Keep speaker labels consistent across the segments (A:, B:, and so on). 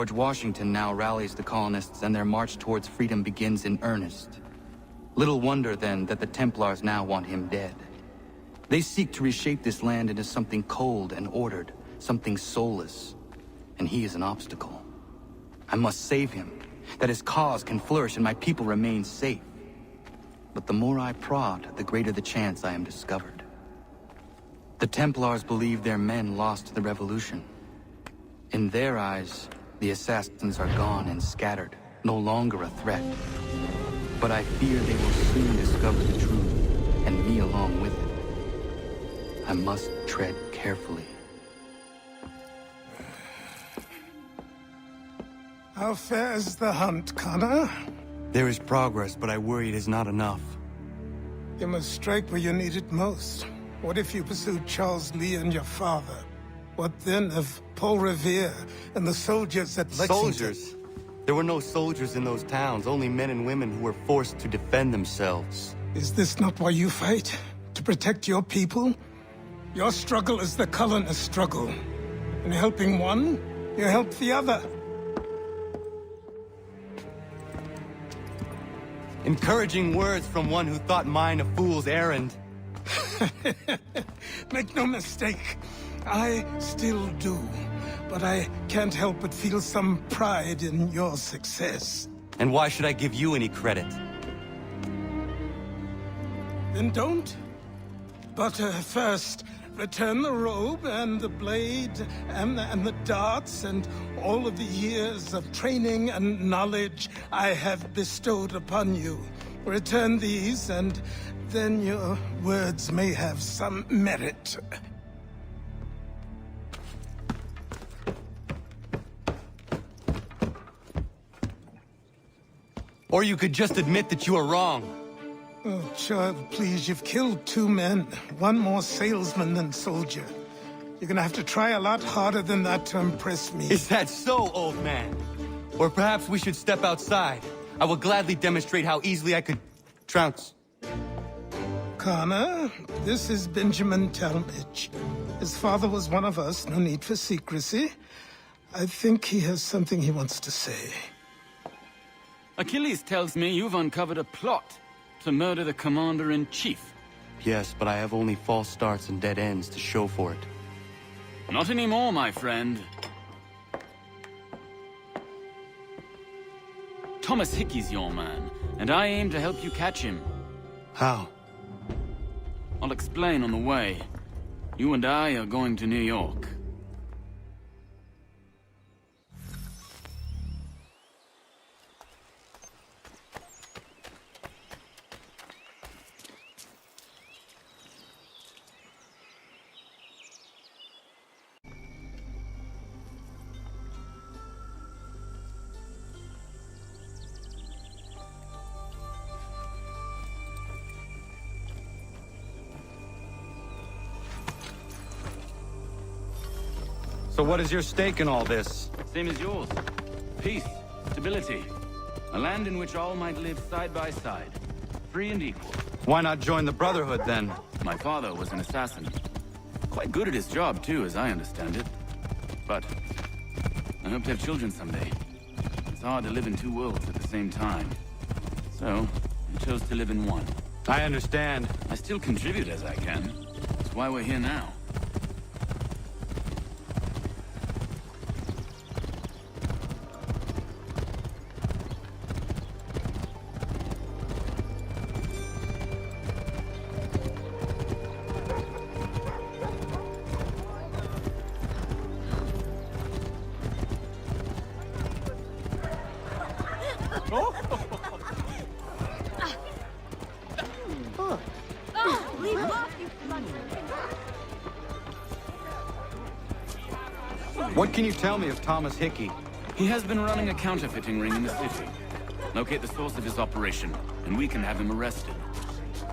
A: George Washington now rallies the colonists and their march towards freedom begins in earnest. Little wonder, then, that the Templars now want him dead. They seek to reshape this land into something cold and ordered, something soulless. And he is an obstacle. I must save him, that his cause can flourish and my people remain safe. But the more I prod, the greater the chance I am discovered. The Templars believe their men lost the revolution. In their eyes, the assassins are gone and scattered, no longer a threat. But I fear they will soon discover the truth, and me along with it. I must tread carefully.
B: How fares the hunt, Connor?
A: There is progress, but I worry it is not enough.
B: You must strike where you need it most. What if you pursued Charles Lee and your father? What then of Paul Revere and the soldiers at Lexington?
A: Soldiers? There were no soldiers in those towns, only men and women who were forced to defend themselves.
B: Is this not why you fight? To protect your people? Your struggle is the colonist struggle. In helping one, you help the other.
A: Encouraging words from one who thought mine a fool's errand.
B: Make no mistake, I still do. But I can't help but feel some pride in your success.
A: And why should I give you any credit?
B: Then don't. But first, return the robe and the blade and the darts and all of the years of training and knowledge I have bestowed upon you. Return these, and then your words may have some merit.
A: Or you could just admit that you are wrong.
B: Oh, child, please, you've killed 2 men. One more salesman than soldier. You're gonna have to try a lot harder than that to impress me.
A: Is that so, old man? Or perhaps we should step outside. I will gladly demonstrate how easily I could trounce.
B: Connor, this is Benjamin Talmadge. His father was one of us, no need for secrecy. I think he has something he wants to say.
C: Achilles tells me you've uncovered a plot to murder the Commander-in-Chief.
A: Yes, but I have only false starts and dead ends to show for it.
C: Not anymore, my friend. Thomas Hickey's your man, and I aim to help you catch him.
A: How?
C: I'll explain on the way. You and I are going to New York.
A: So what is your stake in all this?
C: Same as yours. Peace, stability. A land in which all might live side by side. Free and equal.
A: Why not join the Brotherhood, then?
C: My father was an assassin. Quite good at his job, too, as I understand it. But I hope to have children someday. It's hard to live in 2 worlds at the same time. So, I chose to live in one.
A: I understand.
C: I still contribute as I can. That's why we're here now.
A: What can you tell me of Thomas Hickey?
C: He has been running a counterfeiting ring in the city. Locate the source of his operation, and we can have him arrested.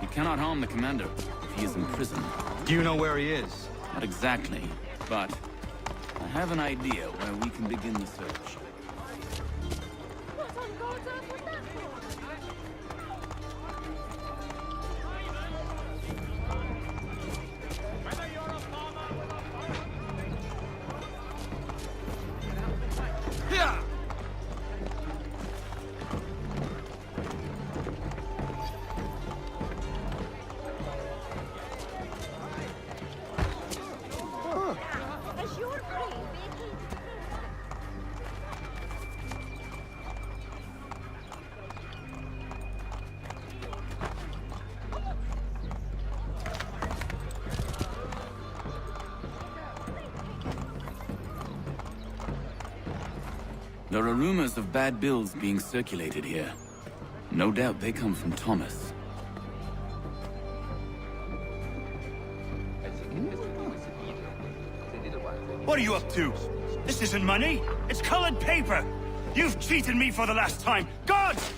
C: He cannot harm the commander if he is in prison.
A: Do you know where he is?
C: Not exactly, but I have an idea where we can begin the search.
A: Yeah!
C: There are rumors of bad bills being circulated here. No doubt they come from Thomas.
D: What are you up to? This isn't money. It's colored paper. You've cheated me for the last time. Guards!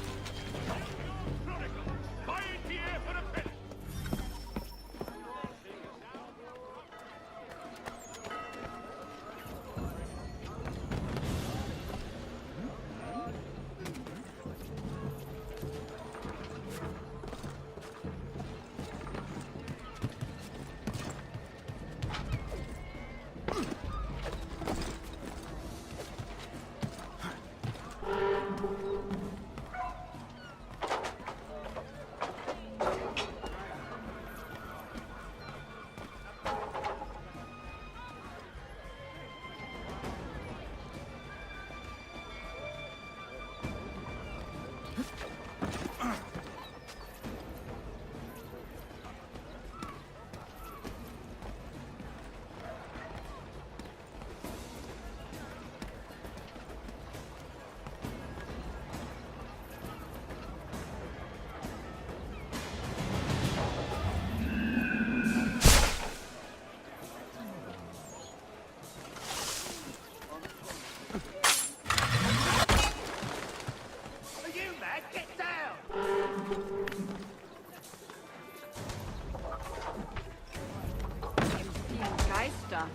E: Geister.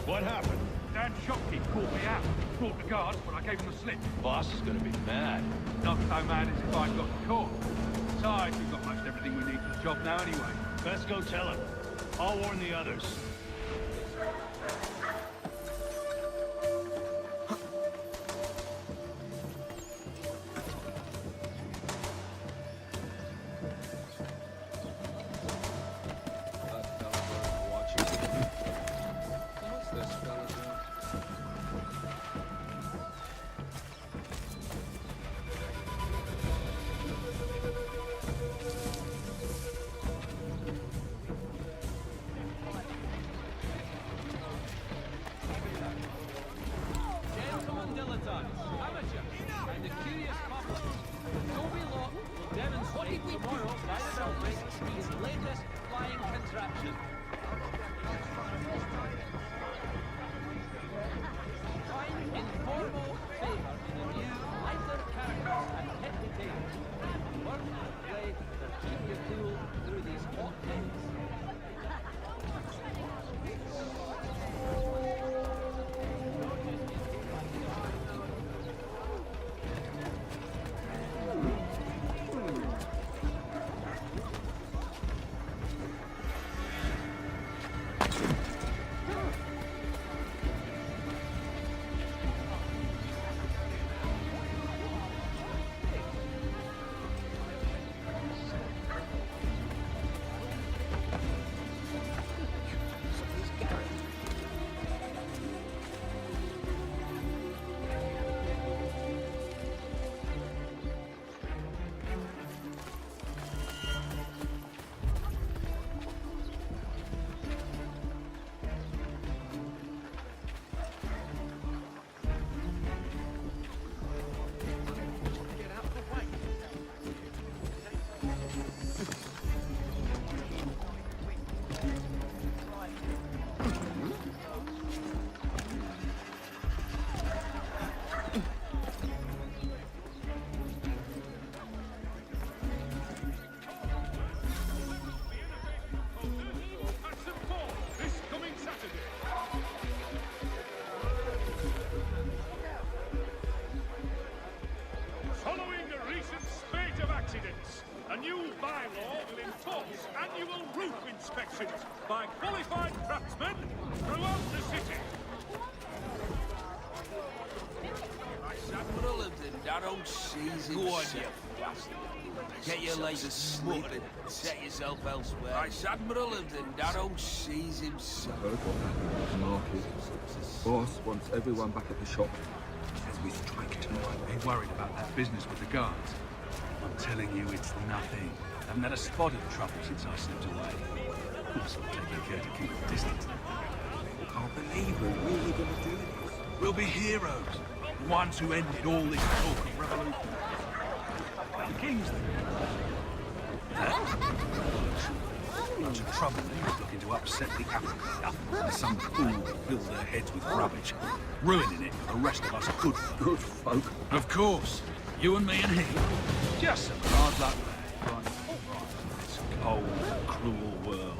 F: What happened?
G: Dan Shopkeep called me out. Brought the guards, but I gave him the slip.
F: Boss is gonna be mad.
G: Not so mad as if I'd got caught. Besides, we've got most everything we need for the job now anyway.
F: Let's go tell him. I'll warn the others.
G: annual roof inspections by qualified craftsmen throughout the city.
E: Admiral of the Narrow Seas himself. Go on, you bastard. Get your latest sleeping and set yourself elsewhere. Vice Admiral of the Narrow Seas himself.
H: Heard what happened at the market. Boss wants everyone back at the shop. Says we strike tonight.
G: Ain't worried about that business with the guards. I'm telling you, it's nothing. Haven't had a spot of trouble since I slipped away. Of course, I'm taking care to keep a distance.
H: Can't believe we're really gonna do this.
G: We'll be heroes. The ones who ended all this talk of revolution. The kings. Bunch of troublemakers looking to upset the apple cart. Some fool filled their heads with rubbish, ruining it for the rest of us good folk.
H: Good folk.
G: Of course. You and me and he. Just some hard luck there. Right. This cold, cruel world.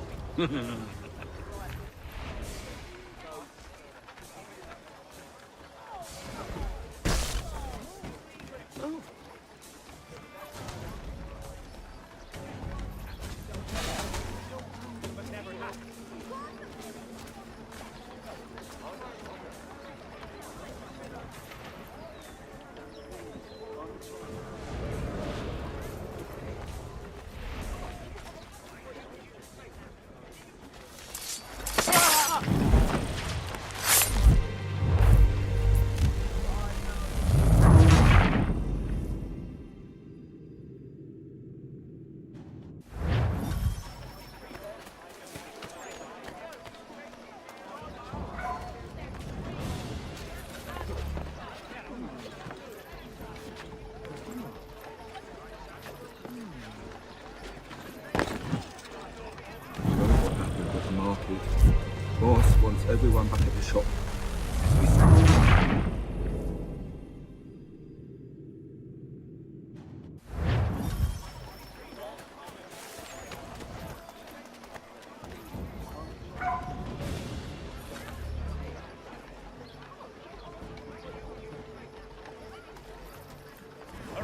H: Boss wants everyone back at the shop.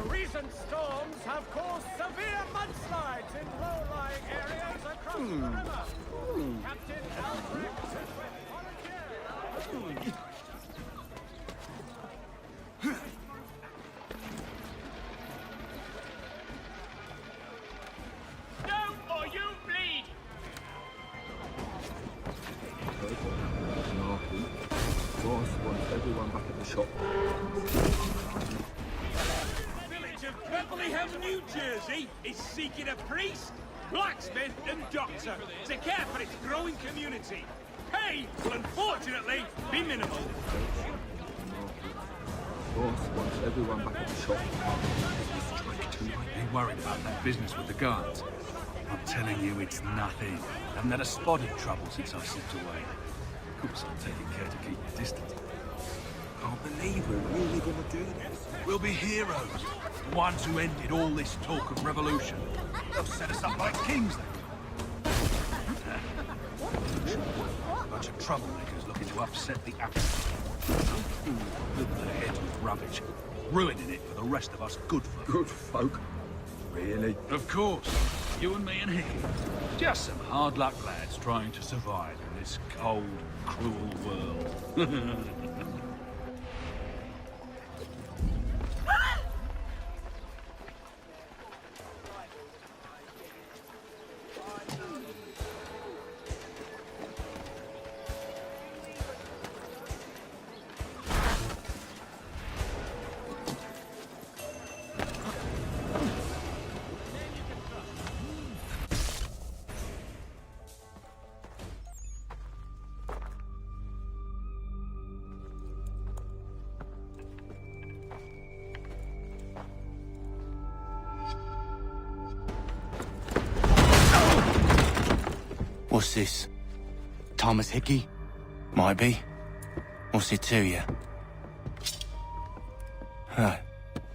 I: Recent storms have caused severe mudslides in low-lying areas across the river. Captain Alfred has volunteered.
F: No, or you bleed!
H: Boss wants everyone back at the shop.
I: Bethlehem, New Jersey is seeking a priest, blacksmith and doctor to care for its growing community. Pay will unfortunately be minimal.
H: Boss wants everyone back at the shop. Strike tonight.
G: Ain't worried about that business with the guards. I'm telling you, it's nothing. Haven't had a spot of trouble since I slipped away. Of course, I'm taking care to keep a distance.
H: Can't believe we're really gonna do this.
G: We'll be heroes. The ones who ended all this talk of revolution. They'll set us up like kings, they will. Bunch of troublemakers looking to upset the apple cart. Some fool filled their heads with rubbish, ruining it for the rest of us good folk.
H: Good folk? Really?
G: Of course. You and me and he. Just some hard luck lads trying to survive in this cold, cruel world.
A: What's this? Thomas Hickey? Might be. What's it to you? Huh.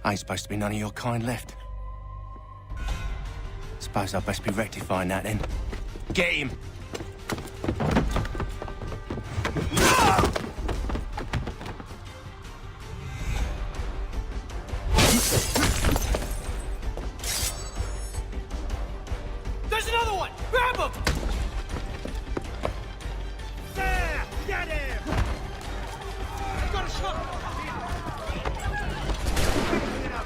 A: Ain't supposed to be none of your kind left. Suppose I'd best be rectifying that then. Get him!
I: There's another one! on! Grab him! There! Get him! I got a shot!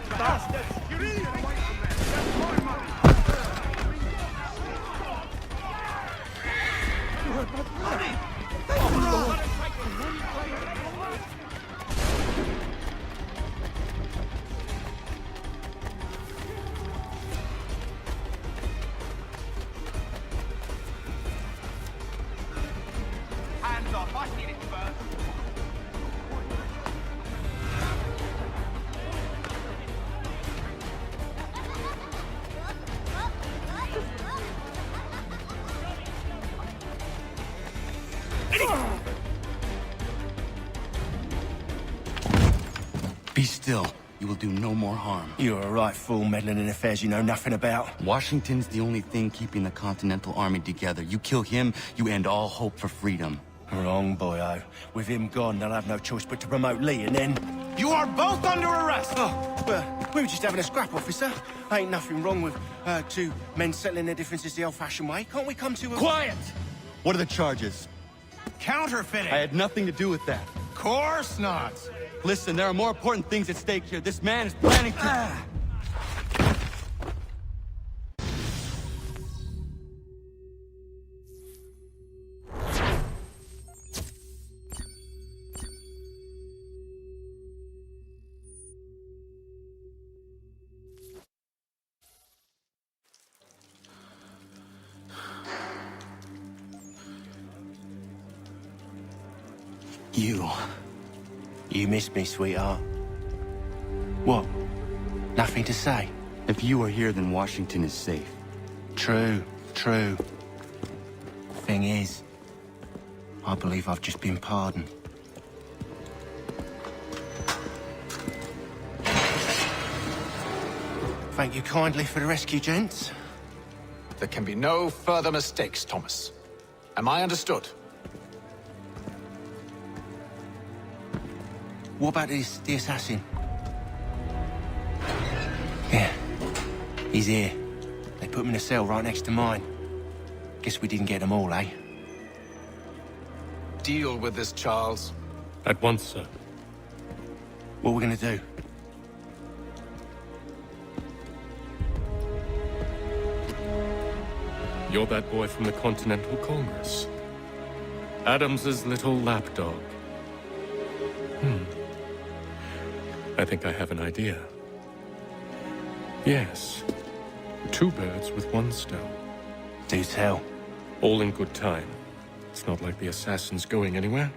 I: Bastards! You're in! Get away from there! That's my money!
F: Hands off, I need it first.
A: Be still. You will do no more harm.
J: You're a right fool meddling in affairs you know nothing about.
A: Washington's the only thing keeping the Continental Army together. You kill him, you end all hope for freedom.
J: Wrong, boyo. With him gone, they'll have no choice but to promote Lee, and then...
I: You are both under arrest!
J: Oh, well, we were just having a scrap, officer. Ain't nothing wrong with two men settling their differences the old-fashioned way. Can't we come to a...
A: Quiet! What are the charges?
I: Counterfeiting!
A: I had nothing to do with that.
I: Course not!
A: Listen, there are more important things at stake here. This man is planning to...
J: You missed me, sweetheart. What? Nothing to say?
A: If you are here, then Washington is safe.
J: True. Thing is, I believe I've just been pardoned. Thank you kindly for the rescue, gents.
K: There can be no further mistakes, Thomas. Am I understood?
J: What about the assassin? Yeah, he's here. They put him in a cell right next to mine. Guess we didn't get them all, eh?
K: Deal with this, Charles.
L: At once, sir.
J: What are we gonna do?
L: You're that boy from the Continental Congress. Adams's little lapdog. I think I have an idea. Yes. 2 birds with 1 stone.
J: Do tell.
L: All in good time. It's not like the assassin's going anywhere.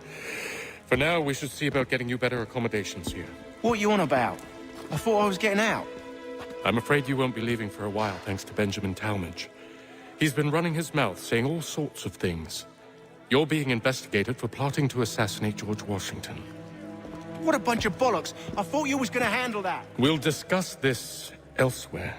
L: For now, we should see about getting you better accommodations here.
J: What are you on about? I thought I was getting out.
L: I'm afraid you won't be leaving for a while, thanks to Benjamin Talmadge. He's been running his mouth, saying all sorts of things. You're being investigated for plotting to assassinate George Washington.
J: What a bunch of bollocks. I thought you was gonna handle that.
L: We'll discuss this elsewhere.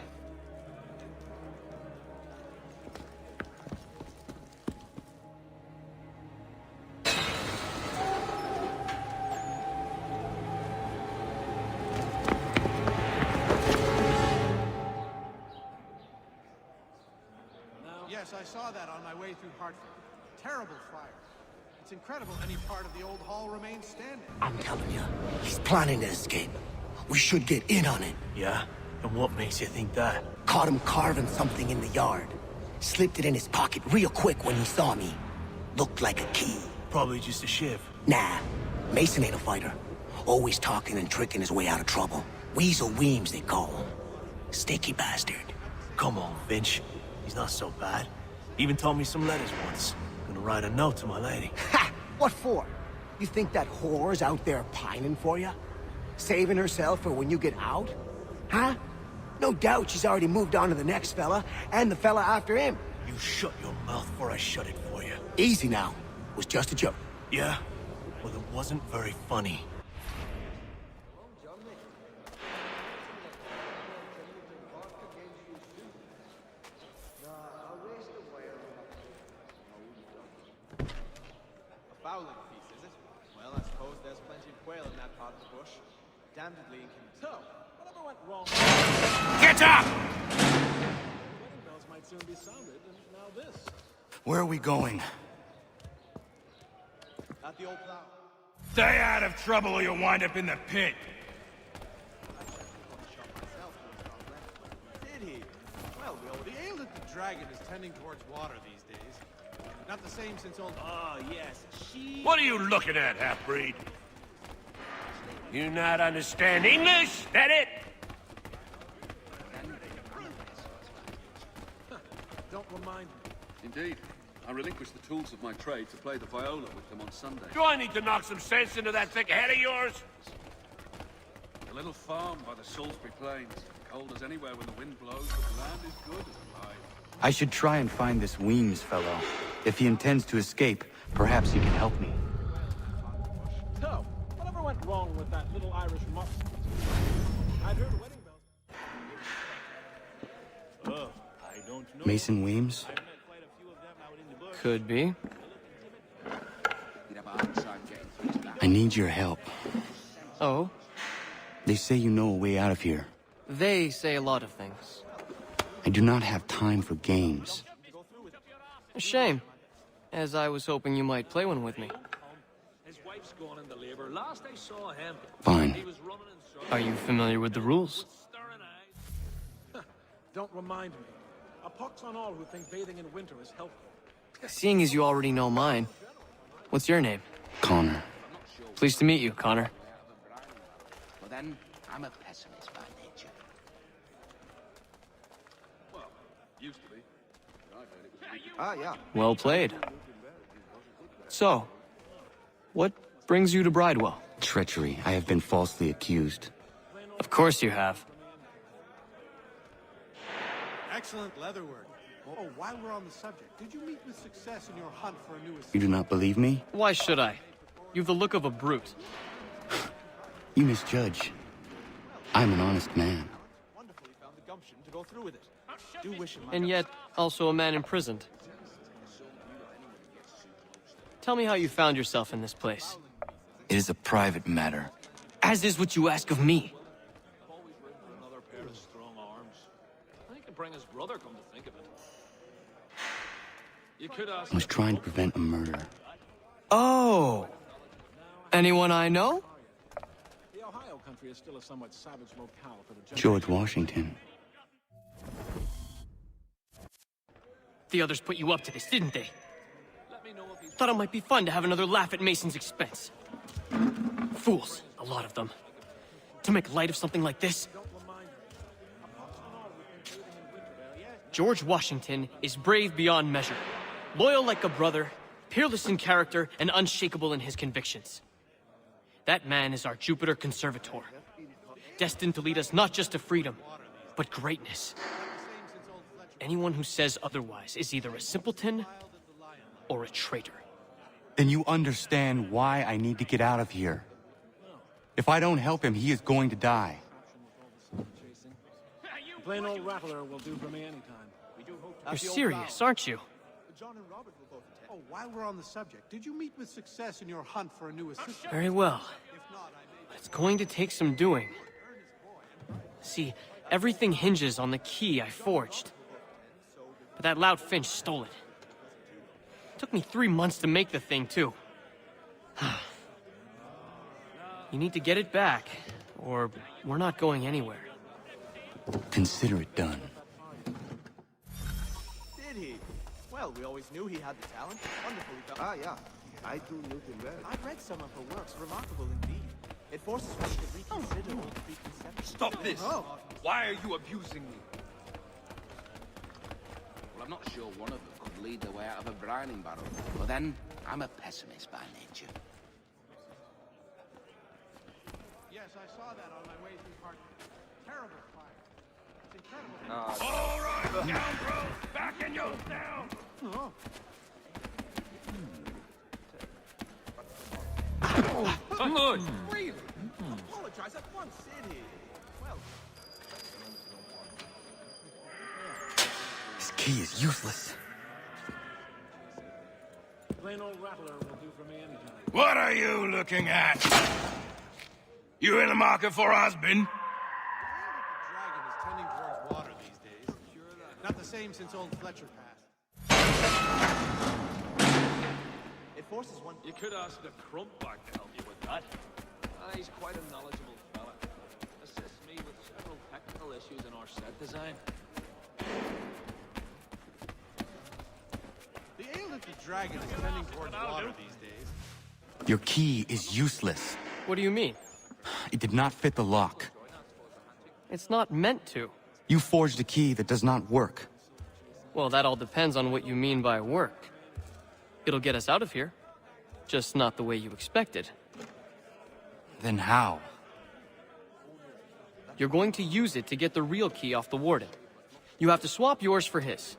I: Yes, I saw that on my way through Hartford. Terrible fire. It's incredible any part of the old hall remains standing.
J: I'm telling you, he's planning to escape. We should get in on it.
I: Yeah? And what makes you think that?
J: Caught him carving something in the yard. Slipped it in his pocket real quick when he saw me. Looked like a key.
I: Probably just a shiv.
J: Nah, Mason ain't a fighter. Always talking and tricking his way out of trouble. Weasel Weems, they call him. Sneaky bastard.
I: Come on, Finch. He's not so bad. Even told me some letters once. Gonna write a note to my lady.
J: Ha! What for? You think that whore's out there pining for you? Saving herself for when you get out? Huh? No doubt she's already moved on to the next fella, and the fella after him.
I: You shut your mouth before I shut it for you.
J: Easy now. It was just a joke.
I: Yeah? Well, it wasn't very funny.
M: Fowling piece, is it? Well, I suppose there's plenty of quail in that part of the bush. Damnedly inconvenient.
I: So, whatever went wrong...
K: Get up!
I: Wedding bells might soon be sounded, and now
A: Where are we going?
M: At the old plow.
D: Stay out of trouble or you'll wind up in the pit.
M: Did he? Well, the ale that the dragon is tending towards water these days. Not the same since old... Oh, yes. She...
D: What are you looking at, half-breed? You not understand English? That it?
M: Don't remind me.
N: Indeed. I relinquished the tools of my trade to play the viola with them on Sunday.
D: Do I need to knock some sense into that thick head of yours?
N: A little farm by the Salisbury Plains. Cold as anywhere when the wind blows, but the land is good as alive.
A: I should try and find this Weems fellow. If he intends to escape, perhaps he can help me.
I: So, whatever went wrong with that little Irish mutt? I'd heard wedding bells. I don't know.
A: Mason Weems?
O: Could be.
A: I need your help.
O: Oh?
A: They say you know a way out of here.
O: They say a lot of things.
A: I do not have time for games.
O: A shame, as I was hoping you might play one with me.
E: His wife's gone into labor. Last I saw him,
A: Fine.
E: he was running in
O: Are you familiar with the rules?
I: Don't remind me. A pox on all who think bathing in winter is helpful.
O: Seeing as you already know mine, what's your name?
A: Connor.
O: Pleased to meet you, Connor.
E: Well then, I'm a pessimist by nature.
N: Well, used to be. I heard it was...
M: Ah, yeah.
O: Well played. So, what brings you to Bridewell?
A: Treachery. I have been falsely accused.
O: Of course you have.
M: Excellent leatherwork. Oh, while we're on the subject, did you meet with success in your hunt for a new assistant?
A: You do not believe me?
O: Why should I? You've the look of a brute.
A: You misjudge. I'm an honest man.
M: Wonderful he found the gumption to go through with it. Do wish him
O: And yet, also a man imprisoned. Tell me how you found yourself in this place.
A: It is a private matter.
O: As is what you ask of me.
E: Another pair of strong arms. I think bring his brother, come to think of it. You could ask...
A: I was trying to prevent a murder.
O: Oh! Anyone I know?
I: The Ohio country is still a somewhat savage locale for the
A: George Washington.
O: The others put you up to this, didn't they? Thought it might be fun to have another laugh at Mason's expense. Fools, a lot of them. To make light of something like this. George Washington is brave beyond measure, loyal like a brother, peerless in character, and unshakable in his convictions. That man is our Jupiter Conservator, destined to lead us not just to freedom, but greatness. Anyone who says otherwise is either a simpleton or a traitor.
A: Then you understand why I need to get out of here. If I don't help him, he is going to die.
I: Plain old rattler will do for me anytime.
O: You're serious, aren't you?
M: John and Robert will both attend. Oh, while we're on the subject, did you meet with success in your hunt for a new assistant?
O: Very well. But it's going to take some doing. See, everything hinges on the key I forged. But that loud Finch stole it. Took me 3 months to make the thing, too. You need to get it back, or we're not going anywhere.
A: Consider it done.
M: Did he? Well, we always knew he had the talent. Wonderful he found... Ah, yeah. I do Newton well. I've read some of her works. Remarkable indeed. It forces one to reconsider old preconceptions.
N: Stop this!
M: Oh.
N: Why are you abusing me?
E: Well, I'm not sure one of them could lead the way out of a brining barrel. But then, I'm a pessimist by nature.
M: Yes, I saw that on my way through Park. Terrible fire. It's incredible.
D: All right, scoundrel! Back in your cell!
M: Oh.
N: Good!
M: Really? Apologize at once, did he? Well...
A: This key is useless.
I: Plain old rattler will do for me anytime.
D: What are you looking at? You in the market for a husband?
M: The dragon is tending towards water these days. Not the same since old Fletcher passed. forces one.
N: You could ask the Crumpback to help you with that.
H: He's quite a knowledgeable fella. Assists me with several technical issues in our set design.
M: The ale of the dragon is tending towards water these days.
A: Your key is useless.
O: What do you mean?
A: It did not fit the lock.
O: It's not meant to.
A: You forged a key that does not work.
O: Well, that all depends on what you mean by work. It'll get us out of here. Just not the way you expected.
A: Then how?
O: You're going to use it to get the real key off the Warden. You have to swap yours for his.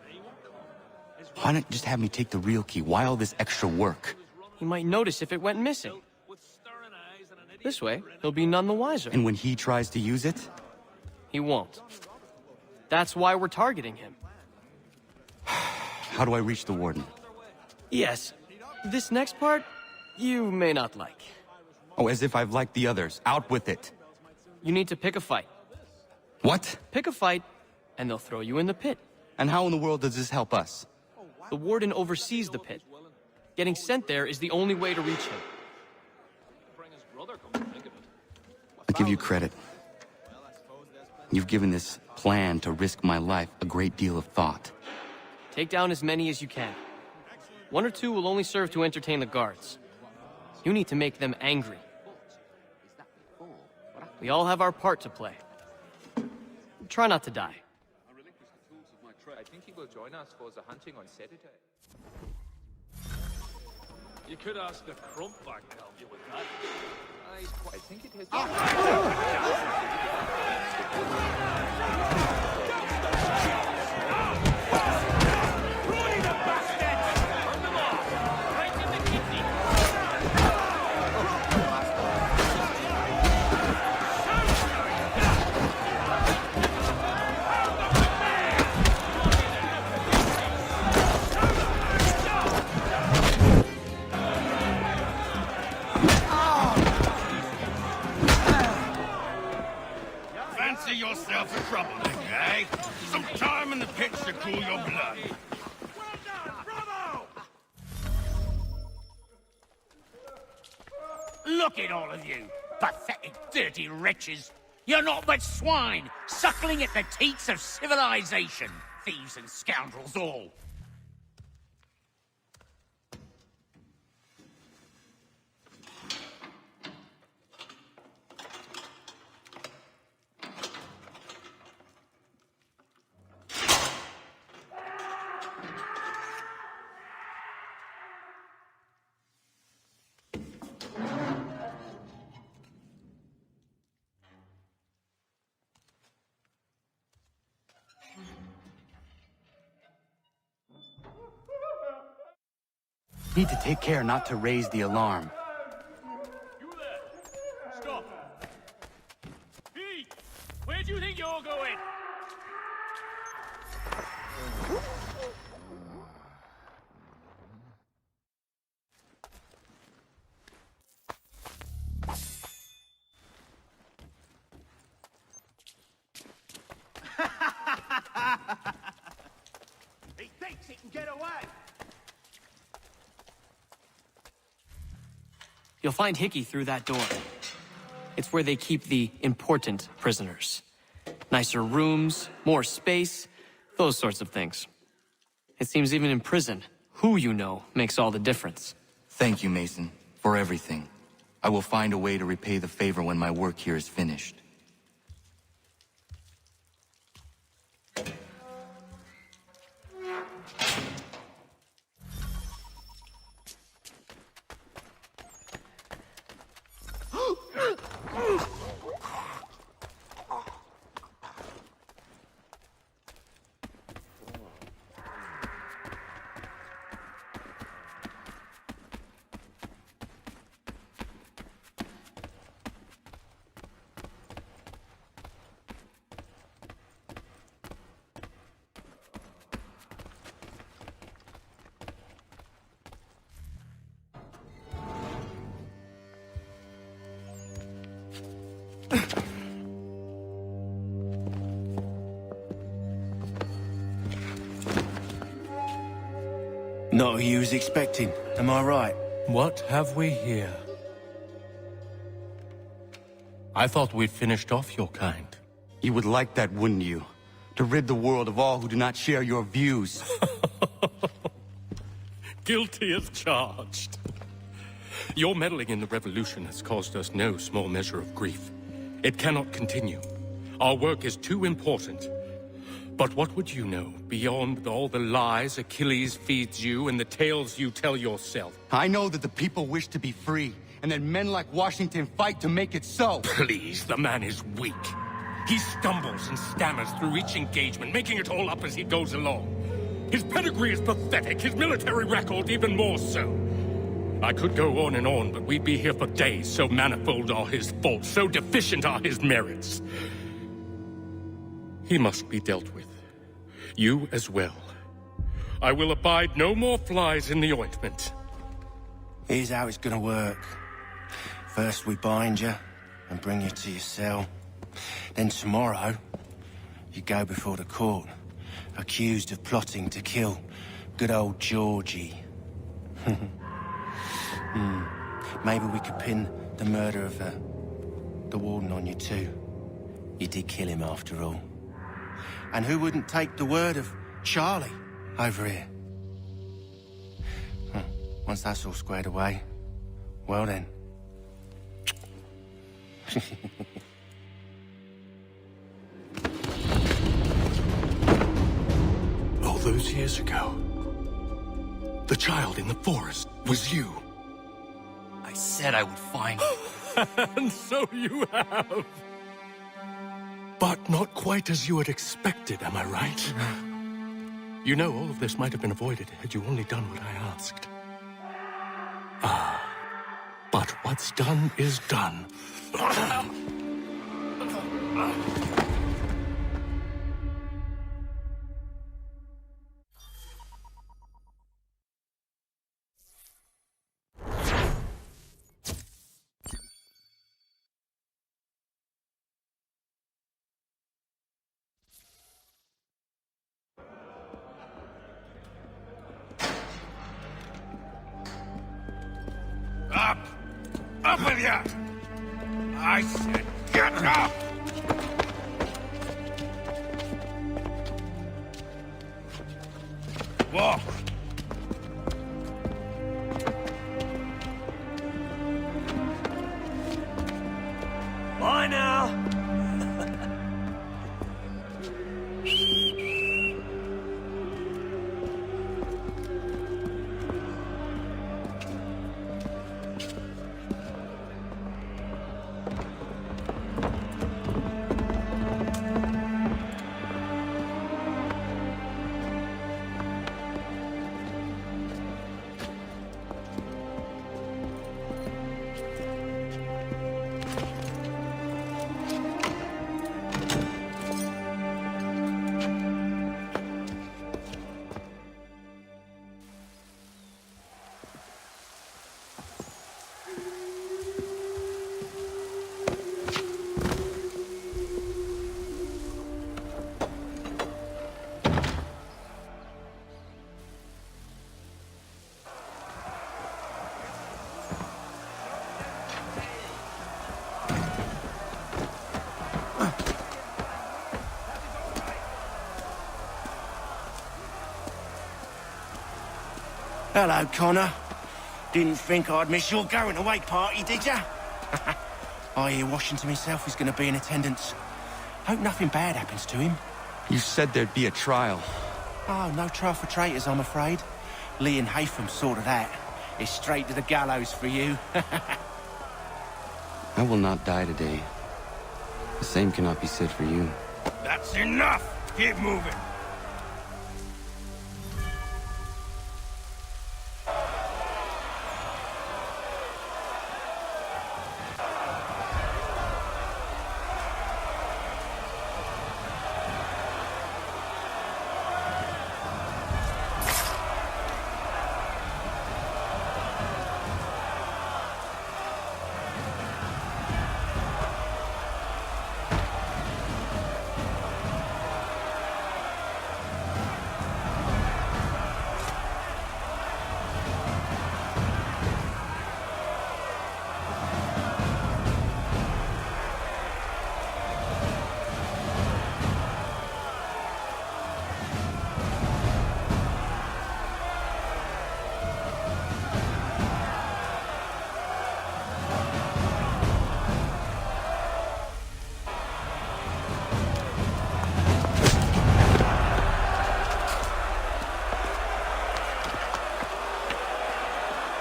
A: Why not just have me take the real key? Why all this extra work?
O: He might notice if it went missing. This way, he'll be none the wiser.
A: And when he tries to use it?
O: He won't. That's why we're targeting him.
A: How do I reach the Warden?
O: Yes. This next part, you may not like.
A: Oh, as if I've liked the others. Out with it.
O: You need to pick a fight.
A: What?
O: Pick a fight, and they'll throw you in the pit.
A: And how in the world does this help us?
O: The Warden oversees the pit. Getting sent there is the only way to reach him.
A: I give you credit. You've given this plan to risk my life a great deal of thought.
O: Take down as many as you can. 1 or 2 will only serve to entertain the guards. You need to make them angry. We all have our part to play. Try not to die.
H: I think he will join us for the hunting on Saturday.
N: You could ask the Crumpback to help you with that.
H: I think it has...
D: Fancy yourself a troublemaker, eh? Some time in the pits to cool your blood.
P: Look at all of you, pathetic, dirty wretches. You're not but swine, suckling at the teats of civilization. Thieves and scoundrels all.
A: Need to take care not to raise the alarm.
I: You there! Stop! Hey! Where do you think you're going?
M: He thinks he can get away!
O: You'll find Hickey through that door. It's where they keep the important prisoners. Nicer rooms, more space, those sorts of things. It seems even in prison, who you know makes all the difference.
A: Thank you, Mason, for everything. I will find a way to repay the favor when my work here is finished.
Q: Not who you was expecting, am I right?
L: What have we here? I thought we'd finished off your kind.
A: You would like that, wouldn't you? To rid the world of all who do not share your views.
L: Guilty as charged. Your meddling in the revolution has caused us no small measure of grief. It cannot continue. Our work is too important. But what would you know beyond all the lies Achilles feeds you and the tales you tell yourself?
A: I know that the people wish to be free, and that men like Washington fight to make it so.
L: Please, the man is weak. He stumbles and stammers through each engagement, making it all up as he goes along. His pedigree is pathetic, his military record even more so. I could go on and on, but we'd be here for days, so manifold are his faults, so deficient are his merits. He must be dealt with. You as well. I will abide no more flies in the ointment.
Q: Here's how it's gonna work. First we bind you and bring you to your cell. Then tomorrow, you go before the court, accused of plotting to kill good old Georgie. Maybe we could pin the murder of the warden on you too. You did kill him after all. And who wouldn't take the word of Charlie over here? Once that's all squared away, well then.
L: All those years ago, the child in the forest was you.
A: I said I would find you.
L: And so you have. But not quite as you had expected, am I right? You know, all of this might have been avoided had you only done what I asked. But what's done is done.
D: Up! Up with you! I said get up! Walk!
J: Bye now.
Q: Hello, Connor. Didn't think I'd miss your going-away party, did ya? I hear Washington himself is going to be in attendance. Hope nothing bad happens to him.
A: You said there'd be a trial.
Q: Oh, no trial for traitors, I'm afraid. Lee and Haytham sorted that. It's straight to the gallows for you.
A: I will not die today. The same cannot be said for you.
D: That's enough! Keep moving!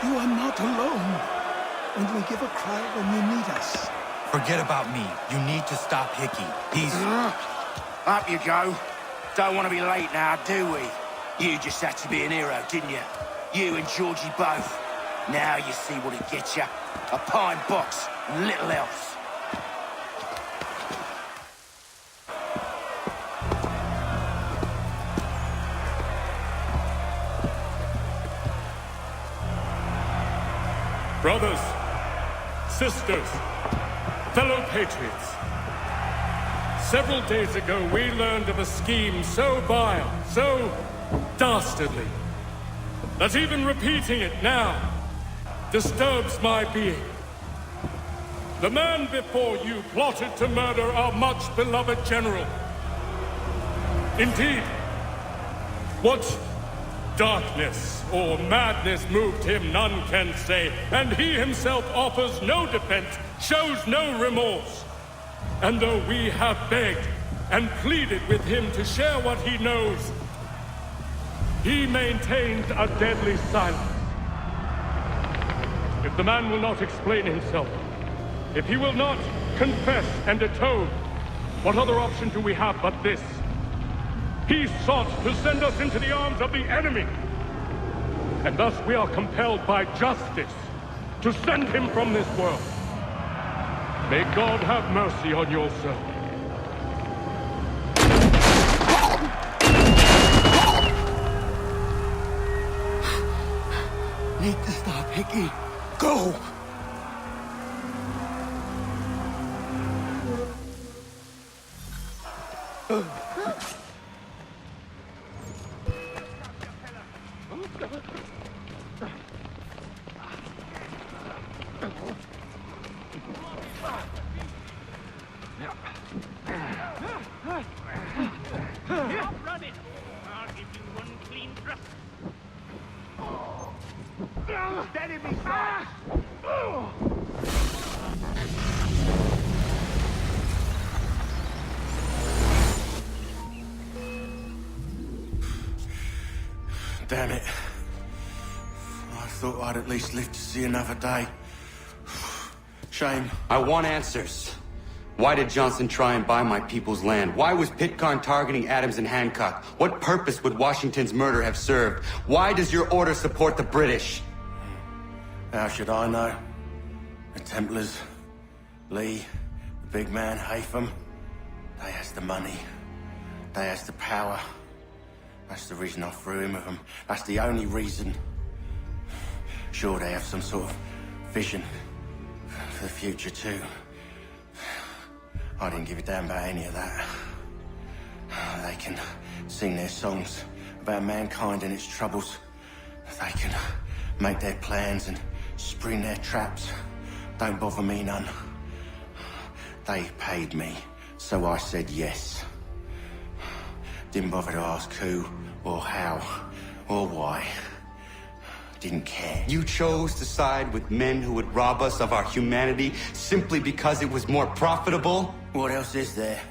B: You are not alone. Only give a cry when you need us.
K: Forget about me. You need to stop Hickey. He's...
Q: Up you go. Don't want to be late now, do we? You just had to be an hero, didn't you? You and Georgie both. Now you see what it gets you. A pine box, and little else.
L: Brothers, sisters, fellow patriots. Several days ago, we learned of a scheme so vile, so dastardly, that even repeating it now disturbs my being. The man before you plotted to murder our much-beloved general. Indeed, what darkness or madness moved him, none can say, and he himself offers no defense, shows no remorse. And though we have begged and pleaded with him to share what he knows, he maintains a deadly silence. If the man will not explain himself, if he will not confess and atone, what other option do we have but this? He sought to send us into the arms of the enemy. And thus we are compelled by justice to send him from this world. May God have mercy on your soul.
J: Need to stop Hickey. Go!
Q: Damn it. I thought I'd at least live to see another day. Shame.
A: I want answers. Why did Johnson try and buy my people's land? Why was Pitcairn targeting Adams and Hancock? What purpose would Washington's murder have served? Why does your order support the British?
Q: How should I know? The Templars, Lee, the big man, Haytham, they has the money. They has the power. That's the reason I threw him with them. That's the only reason. Sure, they have some sort of vision for the future, too. I didn't give a damn about any of that. They can sing their songs about mankind and its troubles. They can make their plans and spring their traps. Don't bother me none. They paid me, so I said yes. Didn't bother to ask who, or how, or why. Didn't care.
A: You chose to side with men who would rob us of our humanity simply because it was more profitable?
Q: What else is there?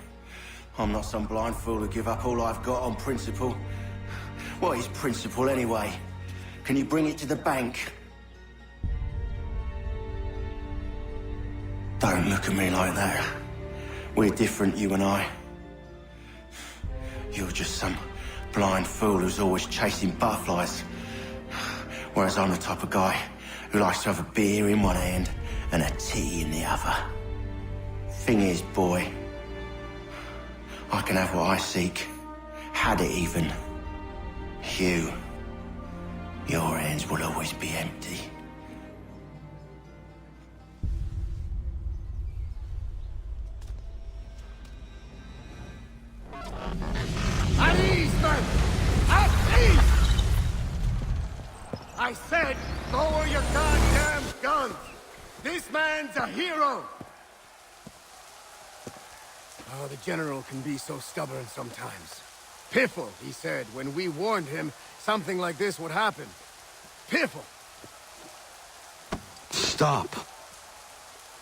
Q: I'm not some blind fool who give up all I've got on principle. What is principle anyway? Can you bring it to the bank? Don't look at me like that. We're different, you and I. You're just some blind fool who's always chasing butterflies. Whereas I'm the type of guy who likes to have a beer in one hand and a tea in the other. Thing is, boy, I can have what I seek. Had it even. Your hands will always be empty.
J: At ease, men! At ease! I said, lower your goddamn guns! This man's a hero! Oh, the General can be so stubborn sometimes. Piffle, he said, when we warned him something like this would happen. Piffle!
A: Stop.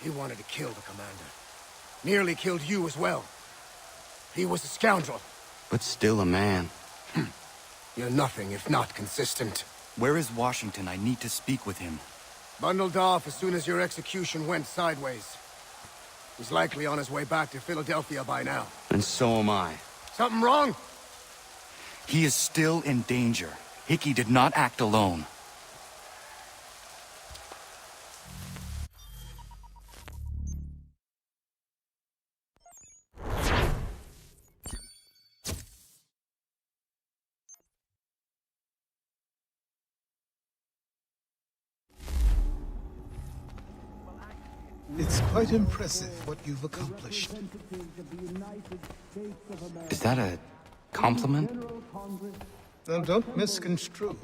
J: He wanted to kill the commander. Nearly killed you as well. He was a scoundrel.
A: But still a man.
J: You're nothing if not consistent.
A: Where is Washington? I need to speak with him.
J: Bundled off as soon as your execution went sideways. He's likely on his way back to Philadelphia by now.
A: And so am I.
J: Something wrong?
A: He is still in danger. Hickey did not act alone.
B: It's quite impressive what you've accomplished.
A: Is that a compliment?
B: Now, don't misconstrue.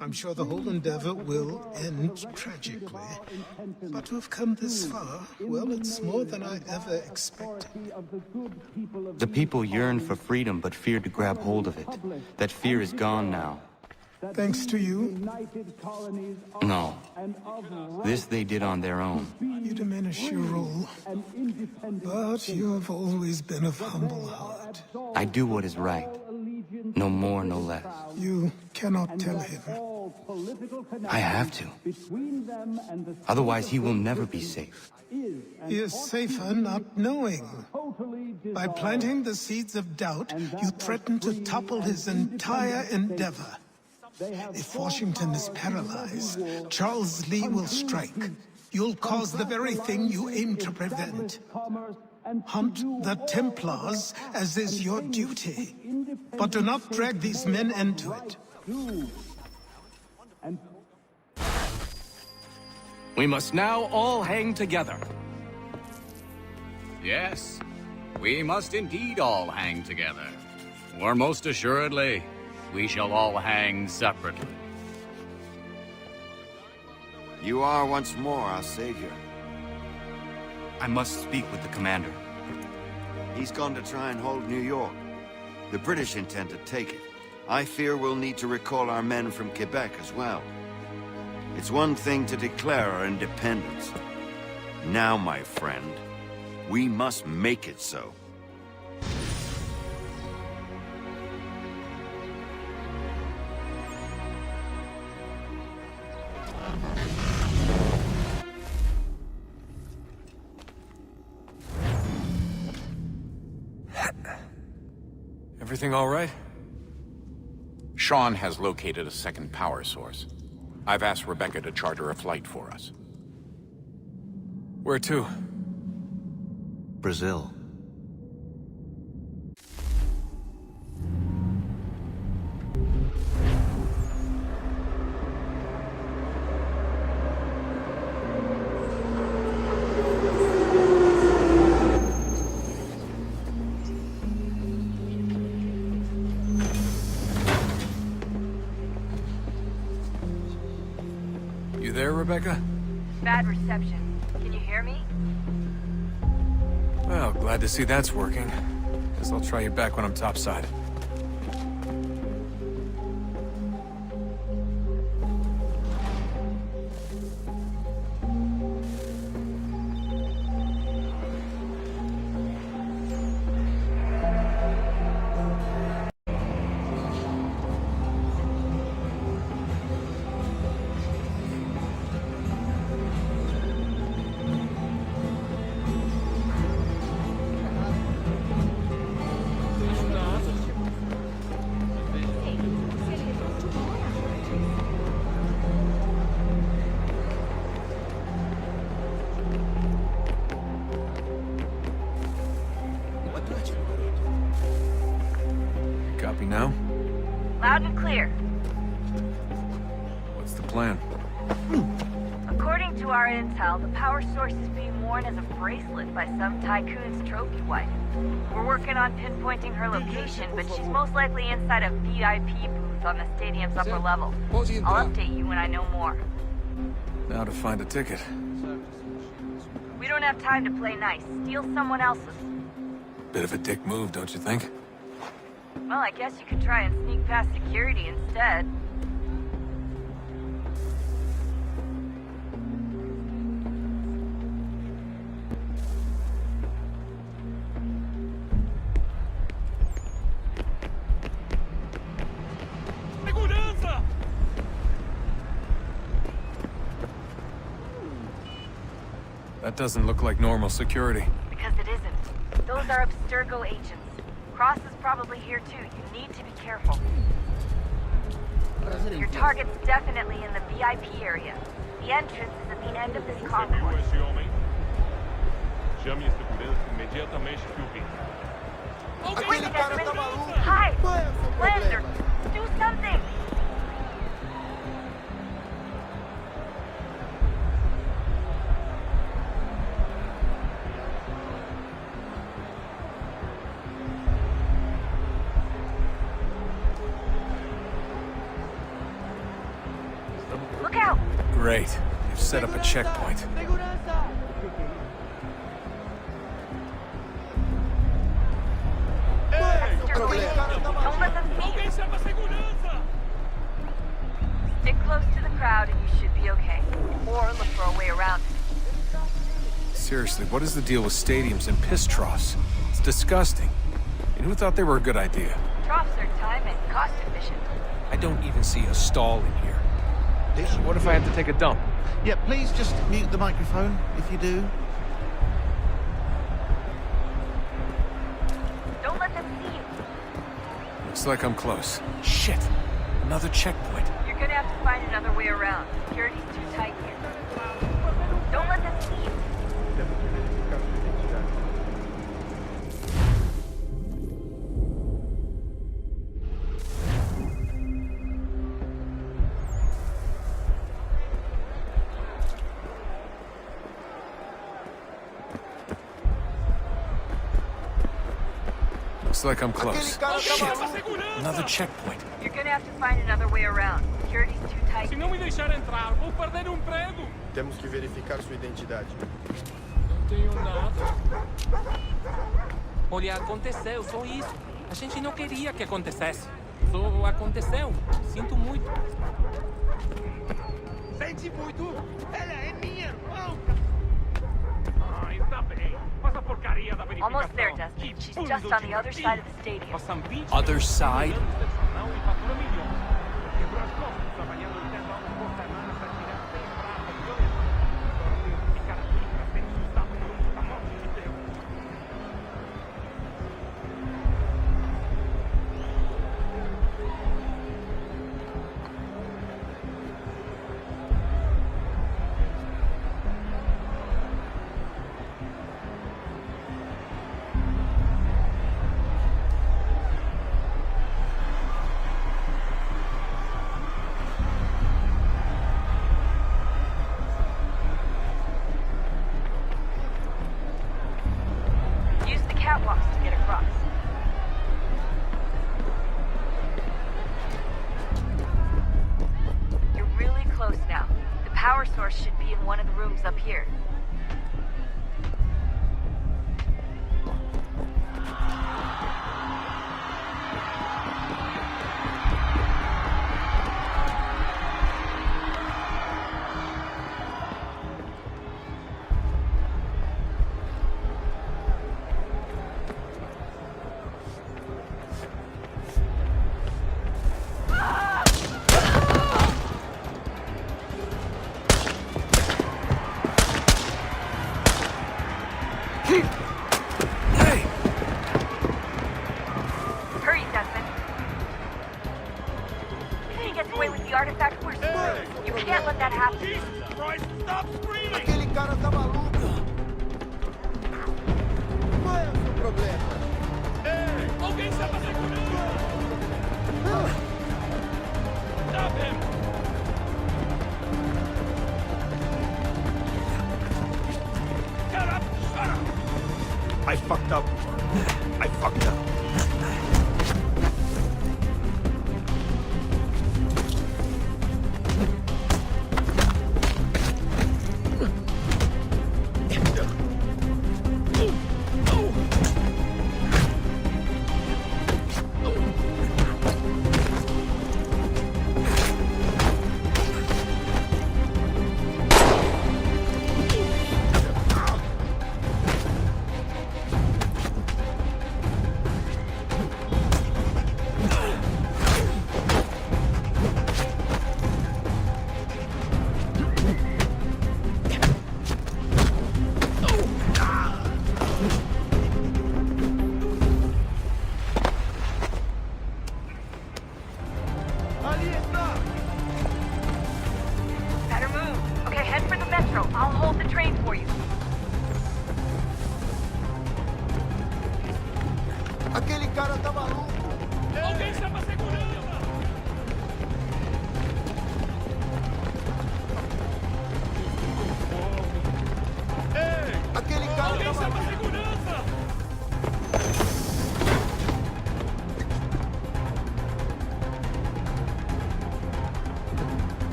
B: I'm sure the whole endeavor will end tragically. But to have come this far, well, it's more than I ever expected.
A: The people yearn for freedom but feared to grab hold of it. That fear is gone now.
B: Thanks to you?
A: No. This they did on their own.
B: You diminish your role. But you have always been of humble heart.
A: I do what is right. No more, no less.
B: You cannot tell him.
A: I have to. Otherwise, he will never be safe.
B: He is safer not knowing. By planting the seeds of doubt, you threaten to topple his entire endeavor. If Washington is paralyzed, Charles Lee will strike. You'll cause the very thing you aim to prevent. Hunt the Templars, as is your duty. But do not drag these men into it.
R: We must now all hang together.
S: Yes, we must indeed all hang together. Or most assuredly, we shall all hang separately.
T: You are once more our savior.
A: I must speak with the commander.
T: He's gone to try and hold New York. The British intend to take it. I fear we'll need to recall our men from Quebec as well. It's one thing to declare our independence. Now, my friend, we must make it so.
R: Everything all right?
K: Sean has located a second power source. I've asked Rebecca to charter a flight for us.
R: Where to?
A: Brazil.
R: You there, Rebecca?
U: Bad reception. Can you hear me?
R: Well, glad to see that's working. Guess I'll try you back when I'm topside. Copy now?
U: Loud and clear.
R: What's the plan?
U: According to our intel, the power source is being worn as a bracelet by some tycoon's trophy wife. We're working on pinpointing her location, but she's most likely inside a VIP booth on the stadium's upper level. I'll update you when I know more.
R: Now to find a ticket.
U: We don't have time to play nice. Steal someone else's.
R: Bit of a dick move, don't you think?
U: Well, I guess you could try and sneak past security instead.
R: That doesn't look like normal security.
U: Because it isn't. Those are Abstergo agents. Cross is probably here too. You need to be careful. Your target's definitely in the VIP area. The entrance is at the end of this concourse.
I: Chame esse preso imediatamente que o vi.
U: Hi! Lander! Do something! Look out!
R: Great. You've set up a checkpoint.
U: Don't let them see you. Stick close to the crowd and you should be okay. Or look for a way around it.
R: Seriously, what is the deal with stadiums and piss troughs? It's disgusting. And who thought they were a good idea?
U: Troughs are time and cost efficient.
R: I don't even see a stall in here. What if I had to take a dump?
C: Yeah, please just mute the microphone if you do.
U: Don't let them see you.
R: Looks like I'm close. Shit! Another checkpoint.
U: You're gonna have to find another way around. Security's too tight here. Don't let them see you.
R: Looks like I'm close. Shit! Another checkpoint.
U: You're gonna have to find another way around. Security's too tight.
I: Se não me deixar entrar, vou perder o emprego.
V: Temos que verificar sua identidade.
I: Não tenho nada.
W: Olha, aconteceu, só isso. A gente não queria que acontecesse. Só aconteceu. Sinto muito.
F: Sente muito? Ela é minha irmã!
I: Ah, está bem. Faz a porcaria da verificação.
U: Almost there, Dustin. She's just on the other side of the stadium.
I: Passam 20
R: Other side?
I: não e fatura milhões. Quebrou as costas trabalhando 80 horas por semana para tirar 100 pratas de violência. Agora tenho que ficar aqui para ser assustado por um pacote de Deus.
U: Use the catwalks to get across. You're really close now. The power source should be in one of the rooms up here. Hurry, Desmond. If he gets away with the artifact, we're screwed. You can't let that happen.
F: Jesus Christ, stop screaming!
C: Aquele cara tá maluco. Qual é o seu problema?
I: Ei, alguém está fazendo comigo? Stop him! Shut up! Shut up!
C: I fucked up. I fucked up.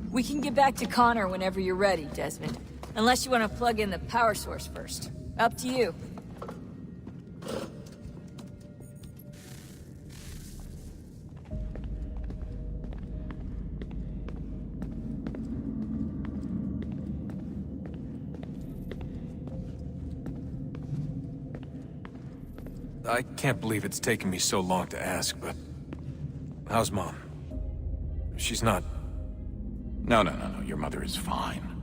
E: We can get back to Connor whenever you're ready, Desmond. Unless you want to plug in the power source first. Up to you.
R: I can't believe it's taken me so long to ask, but... how's Mom? She's not...
K: No. Your mother is fine.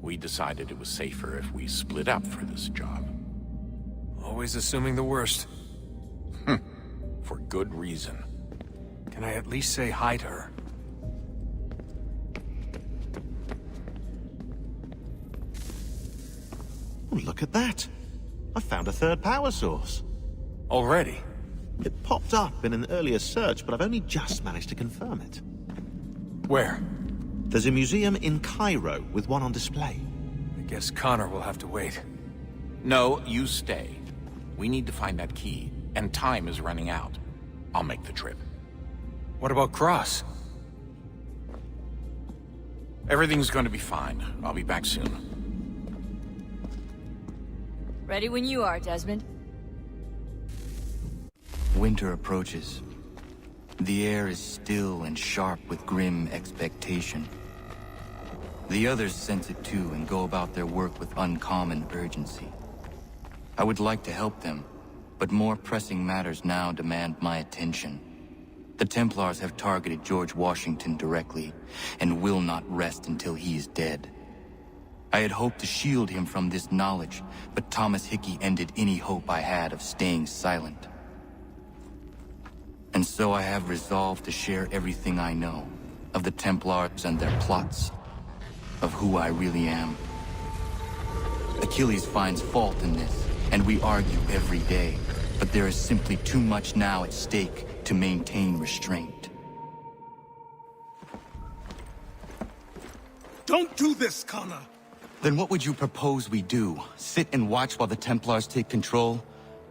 K: We decided it was safer if we split up for this job.
R: Always assuming the worst.
K: For good reason.
R: Can I at least say hi to her?
C: Oh, look at that. I found a third power source.
R: Already?
C: It popped up in an earlier search, but I've only just managed to confirm it.
R: Where?
C: There's a museum in Cairo with one on display.
R: I guess Connor will have to wait.
K: No, you stay. We need to find that key, and time is running out. I'll make the trip.
R: What about Cross?
K: Everything's going to be fine. I'll be back soon.
E: Ready when you are, Desmond.
A: Winter approaches. The air is still and sharp with grim expectation. The others sense it too and go about their work with uncommon urgency. I would like to help them, but more pressing matters now demand my attention. The Templars have targeted George Washington directly, and will not rest until he is dead. I had hoped to shield him from this knowledge, but Thomas Hickey ended any hope I had of staying silent. And so I have resolved to share everything I know, of the Templars and their plots, of who I really am. Achilles finds fault in this, and we argue every day, but there is simply too much now at stake to maintain restraint.
B: Don't do this, Connor!
A: Then what would you propose we do? Sit and watch while the Templars take control?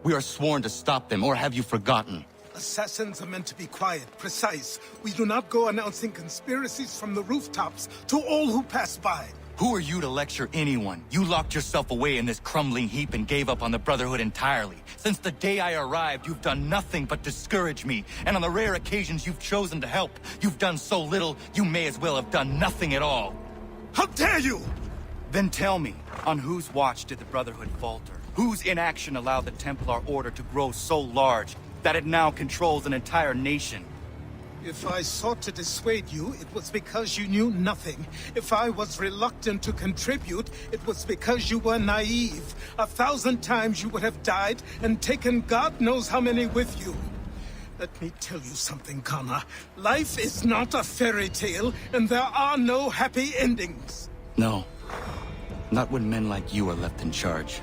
A: We are sworn to stop them, or have you forgotten?
B: Assassins are meant to be quiet, precise. We do not go announcing conspiracies from the rooftops to all who pass by.
A: Who are you to lecture anyone? You locked yourself away in this crumbling heap and gave up on the Brotherhood entirely. Since the day I arrived, you've done nothing but discourage me. And on the rare occasions you've chosen to help, you've done so little, you may as well have done nothing at all.
B: How dare you!
A: Then tell me, on whose watch did the Brotherhood falter? Whose inaction allowed the Templar Order to grow so large that it now controls an entire nation?
B: If I sought to dissuade you, it was because you knew nothing. If I was reluctant to contribute, it was because you were naive. 1,000 times you would have died and taken God knows how many with you. Let me tell you something, Connor. Life is not a fairy tale, and there are no happy endings.
A: No. Not when men like you are left in charge.